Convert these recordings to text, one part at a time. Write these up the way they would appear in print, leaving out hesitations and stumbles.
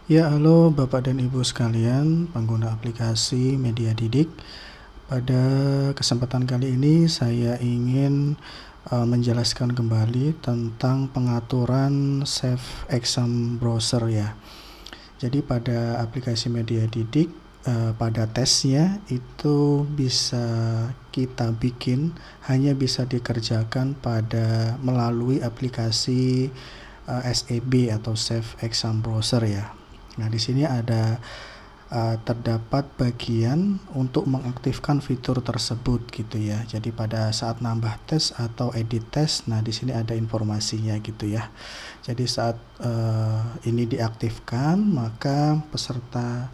Ya, halo Bapak dan Ibu sekalian, pengguna aplikasi Media Didik. Pada kesempatan kali ini saya ingin menjelaskan kembali tentang pengaturan Save Exam Browser ya. Jadi pada aplikasi Media Didik, pada tesnya itu bisa kita bikin, hanya bisa dikerjakan melalui aplikasi SEB atau Save Exam Browser ya. Nah, di sini terdapat bagian untuk mengaktifkan fitur tersebut gitu ya. Jadi pada saat nambah tes atau edit tes, nah di sini ada informasinya gitu ya. Jadi saat ini diaktifkan, maka peserta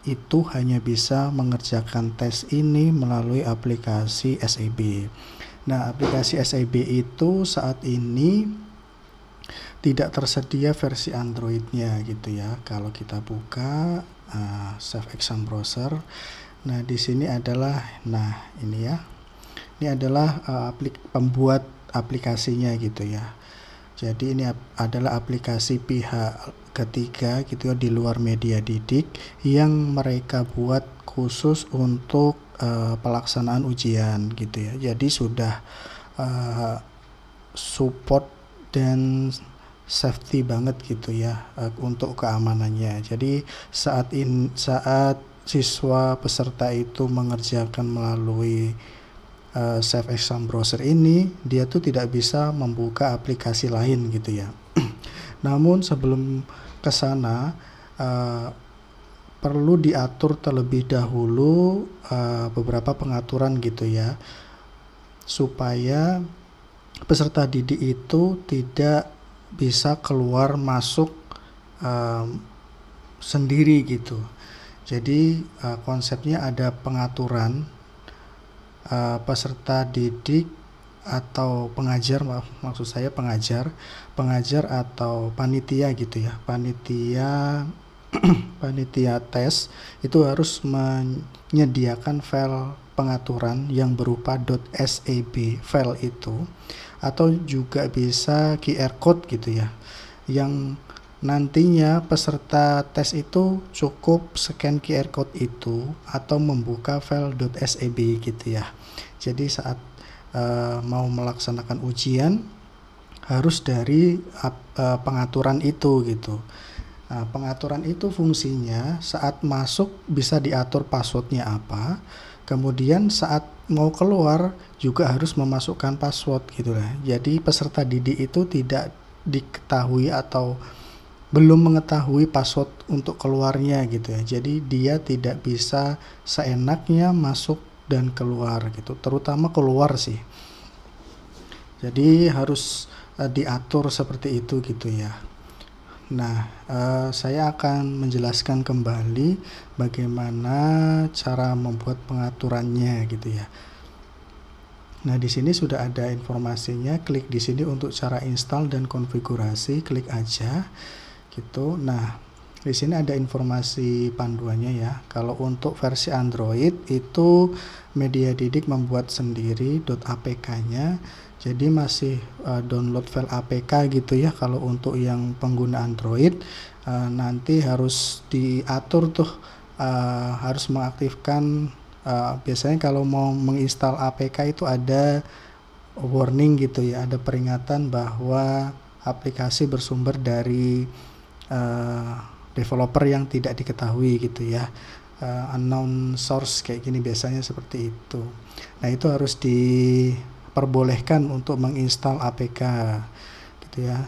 itu hanya bisa mengerjakan tes ini melalui aplikasi SEB. Nah, aplikasi SEB itu saat ini tidak tersedia versi Android-nya gitu ya. Kalau kita buka Save Exam Browser, nah di sini adalah, ini adalah pembuat aplikasinya gitu ya. Jadi ini adalah aplikasi pihak ketiga gitu ya, di luar Media Didik yang mereka buat khusus untuk pelaksanaan ujian gitu ya. Jadi sudah support dan safety banget gitu ya untuk keamanannya. Jadi saat siswa peserta itu mengerjakan melalui Save Exam Browser ini, dia tuh tidak bisa membuka aplikasi lain gitu ya. Namun sebelum ke sana perlu diatur terlebih dahulu beberapa pengaturan gitu ya, supaya peserta didik itu tidak bisa keluar masuk sendiri gitu. Jadi konsepnya ada pengaturan peserta didik atau pengajar, maksud saya pengajar atau panitia gitu ya. Panitia tes itu harus menyediakan file pengaturan yang berupa .seb file itu, atau juga bisa QR code gitu ya, yang nantinya peserta tes itu cukup scan QR code itu atau membuka file .seb gitu ya. Jadi saat mau melaksanakan ujian harus dari pengaturan itu gitu. Nah, pengaturan itu fungsinya saat masuk bisa diatur passwordnya apa, kemudian saat mau keluar juga harus memasukkan password gitu lah. Jadi peserta didik itu tidak diketahui atau belum mengetahui password untuk keluarnya gitu ya. Jadi dia tidak bisa seenaknya masuk dan keluar gitu, terutama keluar sih. Jadi harus diatur seperti itu gitu ya. Nah, saya akan menjelaskan kembali bagaimana cara membuat pengaturannya gitu ya. Nah, di sini sudah ada informasinya. Klik di sini untuk cara install dan konfigurasi, klik aja gitu. Nah, di sini ada informasi panduannya ya. Kalau untuk versi Android itu Media Didik membuat sendiri .apk-nya. Jadi masih download file APK gitu ya. Kalau untuk yang pengguna Android nanti harus diatur tuh, harus mengaktifkan, biasanya kalau mau menginstal APK itu ada warning gitu ya, ada peringatan bahwa aplikasi bersumber dari developer yang tidak diketahui gitu ya, unknown source kayak gini, biasanya seperti itu. Nah, itu harus diperbolehkan untuk menginstal APK gitu ya.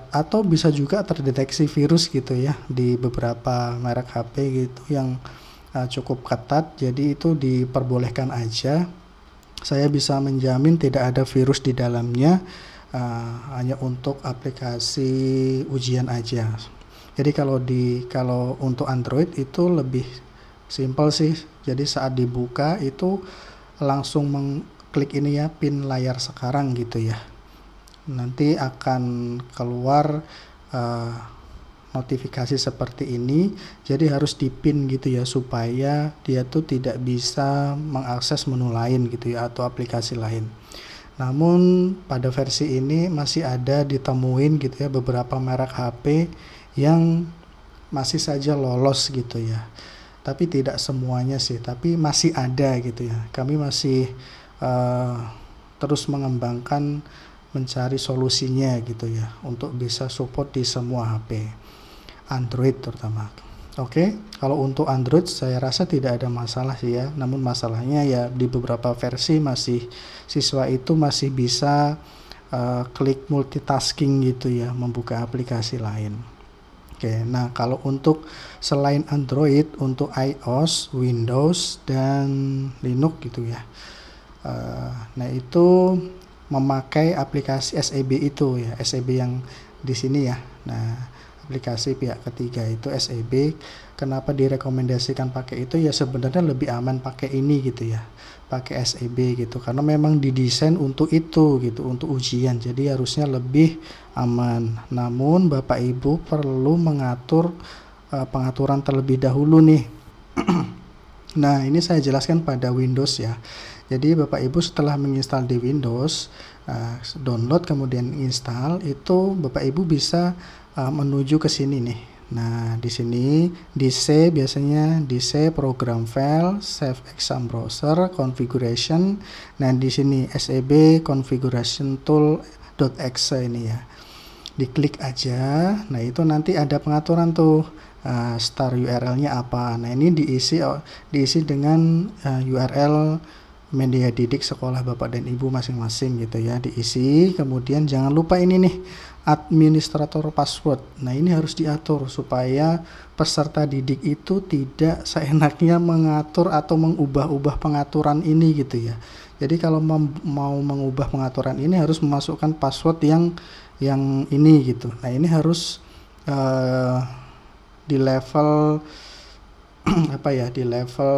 Atau bisa juga terdeteksi virus gitu ya di beberapa merek HP gitu yang cukup ketat, jadi itu diperbolehkan aja. Saya bisa menjamin tidak ada virus di dalamnya, hanya untuk aplikasi ujian aja. Jadi kalau untuk Android itu lebih simpel sih. Jadi saat dibuka itu langsung mengklik ini ya, pin layar sekarang gitu ya. Nanti akan keluar notifikasi seperti ini. Jadi harus dipin gitu ya, supaya dia tuh tidak bisa mengakses menu lain gitu ya, atau aplikasi lain. Namun pada versi ini masih ada ditemuin gitu ya beberapa merek HP yang masih saja lolos gitu ya. Tapi tidak semuanya sih, tapi masih ada gitu ya. Kami masih terus mengembangkan, mencari solusinya gitu ya, untuk bisa support di semua HP Android terutama. Oke, kalau untuk Android saya rasa tidak ada masalah sih ya. Namun masalahnya ya di beberapa versi masih siswa itu masih bisa klik multitasking gitu ya, membuka aplikasi lain. Oke, nah kalau untuk selain Android, untuk iOS, Windows, dan Linux gitu ya. Nah itu memakai aplikasi SEB itu ya, SEB yang di sini ya. Nah aplikasi pihak ketiga itu SEB. Kenapa direkomendasikan pakai itu ya, sebenarnya lebih aman pakai ini gitu ya, pakai SEB gitu, karena memang didesain untuk itu gitu, untuk ujian, jadi harusnya lebih aman. Namun Bapak Ibu perlu mengatur pengaturan terlebih dahulu nih. Nah ini saya jelaskan pada Windows ya. Jadi Bapak Ibu setelah menginstal di Windows, download kemudian install, itu Bapak Ibu bisa menuju ke sini nih. Nah di sini di C biasanya di C program file, save exam browser, configuration. Nah di sini SEB configuration tool.exe ini ya, diklik aja. Nah itu nanti ada pengaturan tuh, start URL-nya apa. Nah ini diisi dengan URL media didik sekolah Bapak dan Ibu masing-masing gitu ya, diisi. Kemudian jangan lupa ini nih, administrator password. Nah ini harus diatur supaya peserta didik itu tidak seenaknya mengatur atau mengubah-ubah pengaturan ini gitu ya. Jadi kalau mau mengubah pengaturan ini harus memasukkan password yang ini gitu. Nah ini harus di level apa ya, di level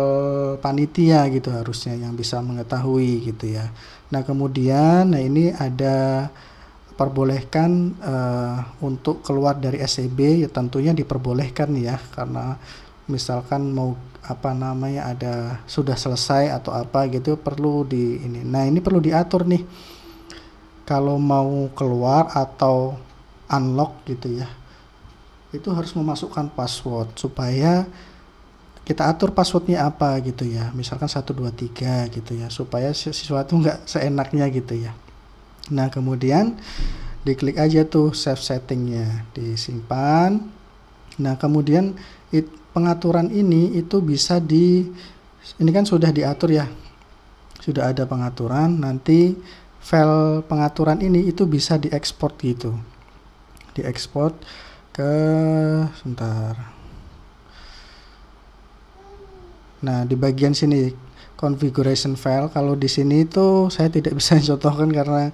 panitia gitu harusnya, yang bisa mengetahui gitu ya. Nah kemudian ini ada perbolehkan untuk keluar dari SEB ya, tentunya diperbolehkan ya, karena misalkan mau apa namanya ada sudah selesai atau apa gitu, perlu di ini. Nah ini perlu diatur nih, kalau mau keluar atau unlock gitu ya, itu harus memasukkan password, supaya kita atur passwordnya apa gitu ya, misalkan 123 gitu ya, supaya siswa itu nggak seenaknya gitu ya. Nah kemudian diklik aja tuh save settingnya, disimpan. Nah kemudian pengaturan ini itu bisa ini kan sudah diatur ya, sudah ada pengaturan. Nanti file pengaturan ini itu bisa diekspor gitu, diekspor ke sebentar. Nah di bagian sini configuration file, kalau di sini itu saya tidak bisa contohkan karena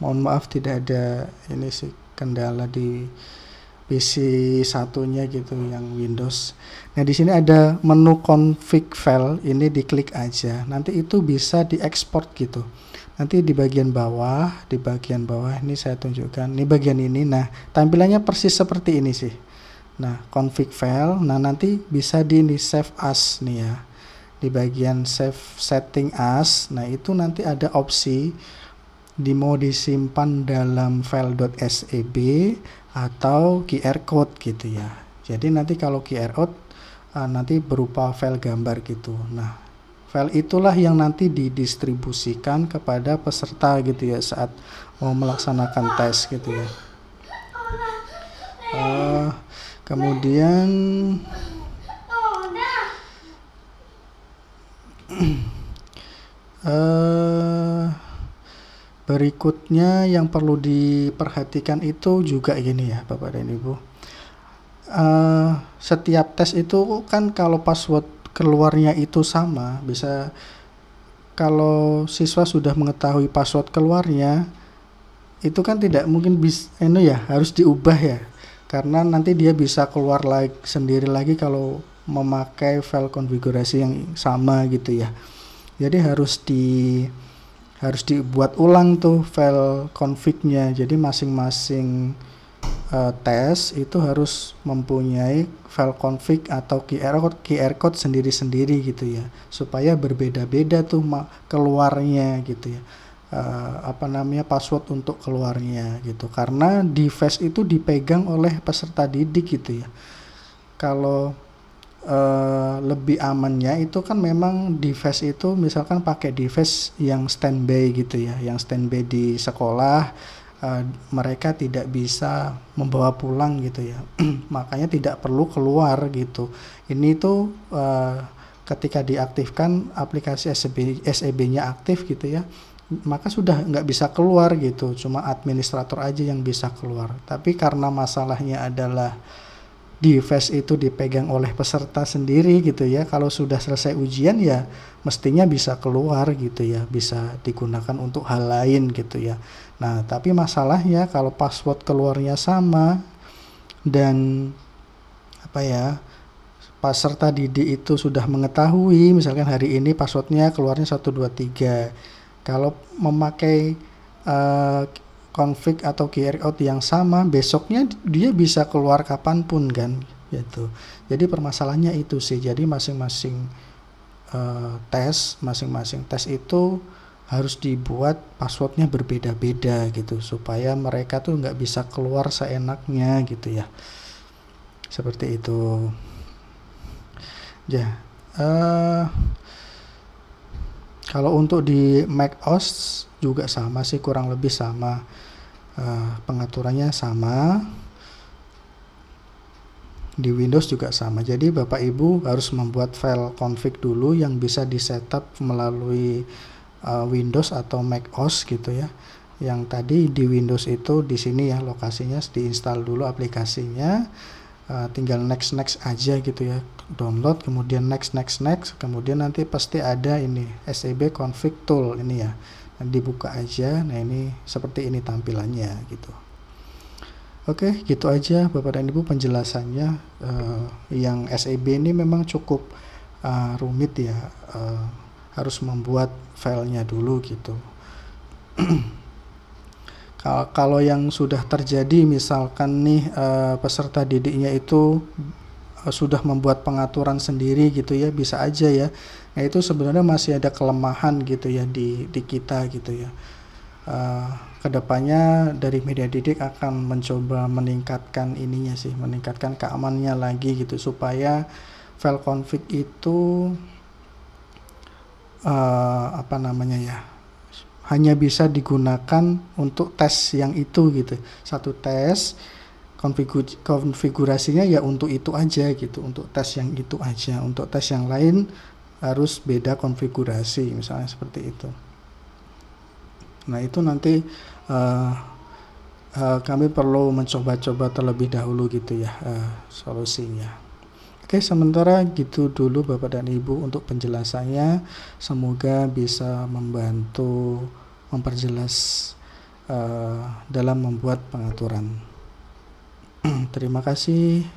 mohon maaf tidak ada ini sih, kendala di PC satunya gitu yang Windows. Nah di sini ada menu config file, ini diklik aja, nanti itu bisa diekspor gitu. Nanti di bagian bawah ini saya tunjukkan, ini bagian ini. Nah tampilannya persis seperti ini sih. Nah config file, nah nanti bisa di save as nih ya, di bagian save setting as. Nah itu nanti ada opsi mau disimpan dalam file .seb atau QR code gitu ya. Jadi nanti kalau QR code nanti berupa file gambar gitu. Nah file itulah yang nanti didistribusikan kepada peserta gitu ya, saat mau melaksanakan tes gitu ya. Kemudian berikutnya yang perlu diperhatikan itu juga gini ya Bapak dan Ibu, setiap tes itu kan kalau password keluarnya itu sama, bisa kalau siswa sudah mengetahui password keluarnya itu kan tidak mungkin bisa harus diubah ya, karena nanti dia bisa keluar sendiri lagi kalau memakai file konfigurasi yang sama gitu ya. Jadi harus dibuat ulang tuh file config-nya. Jadi masing-masing tes itu harus mempunyai file config atau QR code sendiri-sendiri gitu ya, supaya berbeda-beda tuh keluarnya gitu ya. apa namanya, password untuk keluarnya gitu, karena device itu dipegang oleh peserta didik gitu ya. Kalau lebih amannya itu kan memang device itu misalkan pakai device yang standby gitu ya, yang standby di sekolah, mereka tidak bisa membawa pulang gitu ya. Makanya tidak perlu keluar gitu. Ini tuh ketika diaktifkan aplikasi SEB-nya aktif gitu ya, maka sudah nggak bisa keluar gitu, cuma administrator aja yang bisa keluar. Tapi karena masalahnya adalah device itu dipegang oleh peserta sendiri gitu ya, kalau sudah selesai ujian ya mestinya bisa keluar gitu ya, bisa digunakan untuk hal lain gitu ya. Nah tapi masalahnya kalau password keluarnya sama dan apa ya, peserta didik itu sudah mengetahui misalkan hari ini passwordnya keluarnya 123, kalau memakai config atau QR code yang sama, besoknya dia bisa keluar kapanpun kan gitu. Jadi permasalahannya itu sih, jadi masing-masing tes itu harus dibuat passwordnya berbeda-beda gitu, supaya mereka tuh nggak bisa keluar seenaknya gitu ya, seperti itu ya. Kalau untuk di macOS juga sama sih, kurang lebih sama, pengaturannya sama. Di Windows juga sama. Jadi Bapak Ibu harus membuat file config dulu yang bisa di setup melalui Windows atau macOS gitu ya. Yang tadi di Windows itu di sini ya lokasinya, diinstal dulu aplikasinya, tinggal next aja gitu ya, download kemudian next, kemudian nanti pasti ada ini SEB config tool ini ya, nah, dibuka aja. Nah ini seperti ini tampilannya gitu. Oke, gitu aja Bapak dan Ibu penjelasannya. Yang SEB ini memang cukup rumit ya, harus membuat filenya dulu gitu. Kalau yang sudah terjadi misalkan nih peserta didiknya itu sudah membuat pengaturan sendiri gitu ya, bisa aja ya. Nah itu sebenarnya masih ada kelemahan gitu ya di kita gitu ya. Kedepannya dari Media Didik akan mencoba meningkatkan ininya sih, meningkatkan keamanannya lagi gitu, supaya file config itu apa namanya ya, hanya bisa digunakan untuk tes yang itu gitu. Satu tes konfigurasinya ya untuk itu aja gitu, untuk tes yang itu aja, untuk tes yang lain harus beda konfigurasi misalnya seperti itu. Nah itu nanti kami perlu mencoba-coba terlebih dahulu gitu ya solusinya. Oke, sementara gitu dulu Bapak dan Ibu untuk penjelasannya. Semoga bisa membantu memperjelas dalam membuat pengaturan. Terima kasih.